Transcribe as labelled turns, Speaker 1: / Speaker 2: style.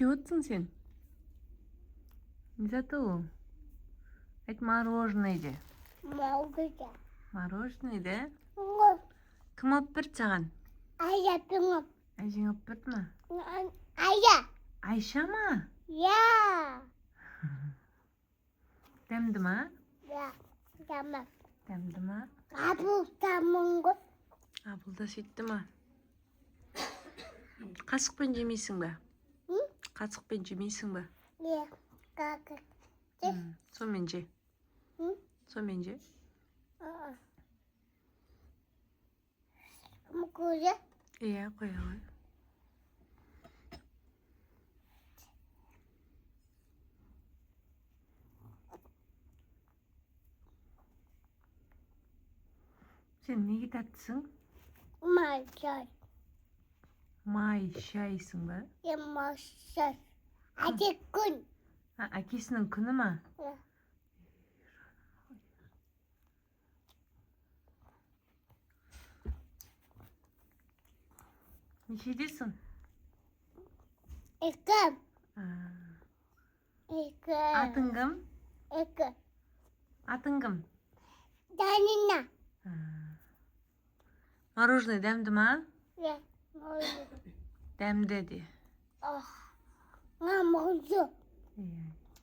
Speaker 1: Чего sen? Не зато. Это мороженое де.
Speaker 2: Мороженое.
Speaker 1: Мороженое де?
Speaker 2: Ой,
Speaker 1: Kim alып berdi sаған?
Speaker 2: Ая пиңап.
Speaker 1: Әжең алып берді ма?
Speaker 2: Ая.
Speaker 1: Айша ма?
Speaker 2: Я.
Speaker 1: Дәмді ма?
Speaker 2: Я. Tamam.
Speaker 1: Дәмді ма?
Speaker 2: Kabul tamam.
Speaker 1: Абылда сөйтті ма? Қасықпен жемейсің ба? Қасықпен жемейсің ба?
Speaker 2: Ya. Kaka.
Speaker 1: Сонымен же. Сонымен же.
Speaker 2: Мукуза.
Speaker 1: Иә, қоя ғой. Сен неге тәттісің?
Speaker 2: Май.
Speaker 1: Май шайсың ба?
Speaker 2: Я май. Ade kun.
Speaker 1: Әкесінің күні ма?
Speaker 2: Ya.
Speaker 1: Нешедесің?
Speaker 2: Ekam. Ekam.
Speaker 1: Атың кім?
Speaker 2: Ekam.
Speaker 1: Атың кім?
Speaker 2: Danina.
Speaker 1: Мороженое дәмді ма?
Speaker 2: Ya. Morоженое.
Speaker 1: Дәмді де.
Speaker 2: Nga mороженое.
Speaker 1: Иә.